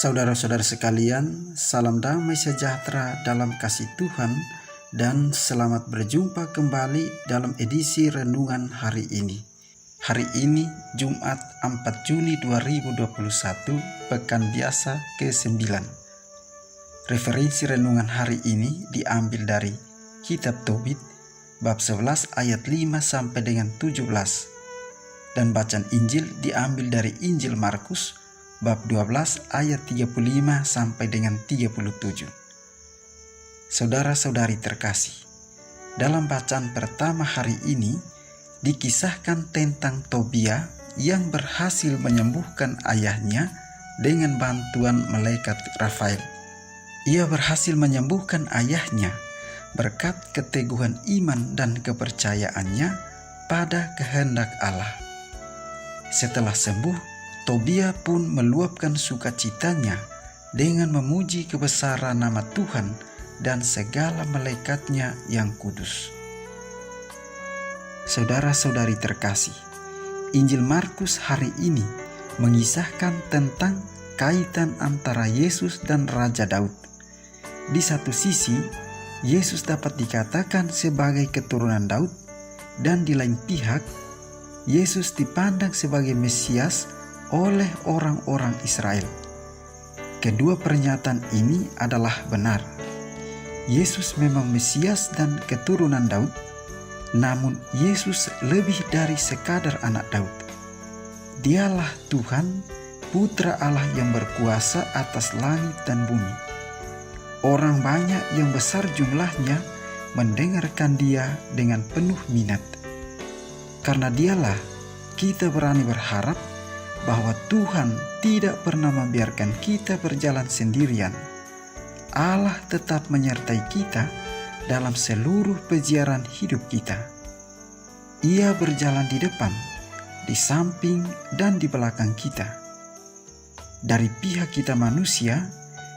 Saudara-saudara sekalian, salam damai sejahtera dalam kasih Tuhan dan selamat berjumpa kembali dalam edisi renungan hari ini. Hari ini Jumat 4 Juni 2021, pekan biasa ke-9. Referensi renungan hari ini diambil dari Kitab Tobit bab 11 ayat 5 sampai dengan 17. Dan bacaan Injil diambil dari Injil Markus bab 12 ayat 35 sampai dengan 37. Saudara-saudari terkasih, dalam bacaan pertama hari ini dikisahkan tentang Tobia yang berhasil menyembuhkan ayahnya dengan bantuan malaikat Rafael. Ia berhasil menyembuhkan ayahnya berkat keteguhan iman dan kepercayaannya pada kehendak Allah. Setelah sembuh, Tobia pun meluapkan sukacitanya dengan memuji kebesaran nama Tuhan dan segala malaikatnya yang kudus. Saudara-saudari terkasih, Injil Markus hari ini mengisahkan tentang kaitan antara Yesus dan Raja Daud. Di satu sisi, Yesus dapat dikatakan sebagai keturunan Daud, dan di lain pihak, Yesus dipandang sebagai Mesias oleh orang-orang Israel. Kedua pernyataan ini adalah benar. Yesus memang Mesias dan keturunan Daud, namun Yesus lebih dari sekadar anak Daud. Dialah Tuhan, Putra Allah yang berkuasa atas langit dan bumi. Orang banyak yang besar jumlahnya mendengarkan Dia dengan penuh minat. Karena Dialah kita berani berharap bahwa Tuhan tidak pernah membiarkan kita berjalan sendirian. Allah tetap menyertai kita dalam seluruh peziaran hidup kita. Ia berjalan di depan, di samping, dan di belakang kita. Dari pihak kita manusia,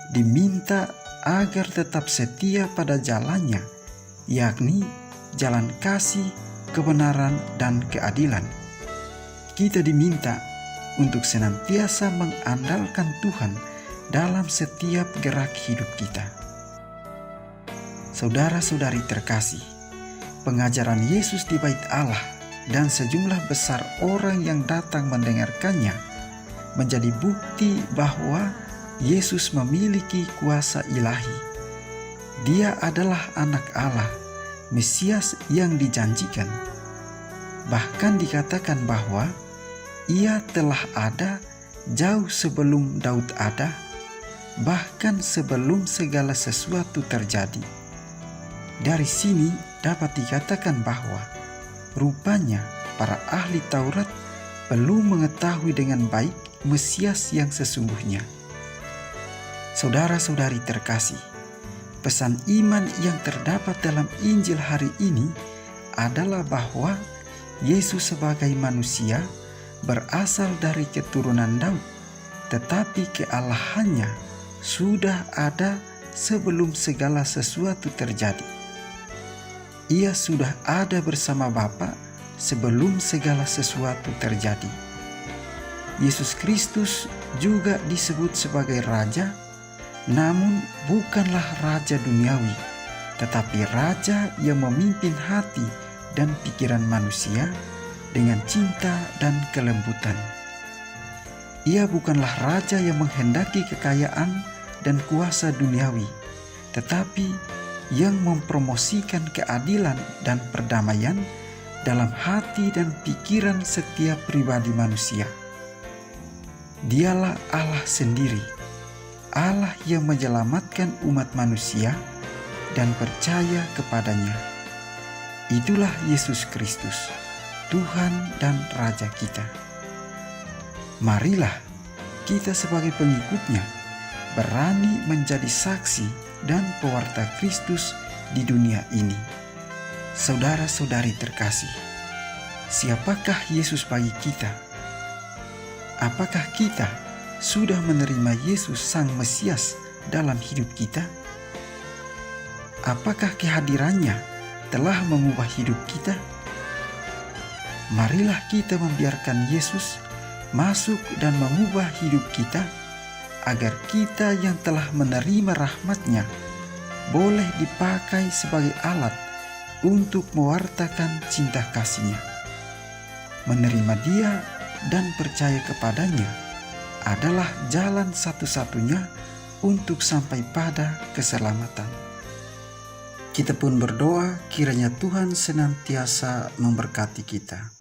diminta agar tetap setia pada jalannya, yakni jalan kasih, kebenaran, dan keadilan. Kita diminta untuk senantiasa mengandalkan Tuhan dalam setiap gerak hidup kita. Saudara-saudari terkasih, pengajaran Yesus di Bait Allah dan sejumlah besar orang yang datang mendengarkannya menjadi bukti bahwa Yesus memiliki kuasa ilahi. Dia adalah anak Allah, Mesias yang dijanjikan. Bahkan dikatakan bahwa Ia telah ada jauh sebelum Daud ada, bahkan sebelum segala sesuatu terjadi. Dari sini dapat dikatakan bahwa rupanya para ahli Taurat belum mengetahui dengan baik Mesias yang sesungguhnya. Saudara-saudari terkasih, pesan iman yang terdapat dalam Injil hari ini adalah bahwa Yesus sebagai manusia berasal dari keturunan Daud, tetapi kealahannya sudah ada sebelum segala sesuatu terjadi. Ia sudah ada bersama Bapa sebelum segala sesuatu terjadi. Yesus Kristus juga disebut sebagai Raja, namun bukanlah Raja duniawi, tetapi Raja yang memimpin hati dan pikiran manusia dengan cinta dan kelembutan. Ia bukanlah raja yang menghendaki kekayaan dan kuasa duniawi, tetapi yang mempromosikan keadilan dan perdamaian dalam hati dan pikiran setiap pribadi manusia. Dialah Allah sendiri, Allah yang menyelamatkan umat manusia dan percaya kepadanya. Itulah Yesus Kristus, Tuhan dan Raja kita. Marilah kita sebagai pengikutnya berani menjadi saksi dan pewarta Kristus di dunia ini. Saudara-saudari terkasih, siapakah Yesus bagi kita? Apakah kita sudah menerima Yesus Sang Mesias dalam hidup kita? Apakah kehadirannya telah mengubah hidup kita? Marilah kita membiarkan Yesus masuk dan mengubah hidup kita agar kita yang telah menerima rahmat-Nya boleh dipakai sebagai alat untuk mewartakan cinta kasih-Nya. Menerima Dia dan percaya kepadanya adalah jalan satu-satunya untuk sampai pada keselamatan. Kita pun berdoa kiranya Tuhan senantiasa memberkati kita.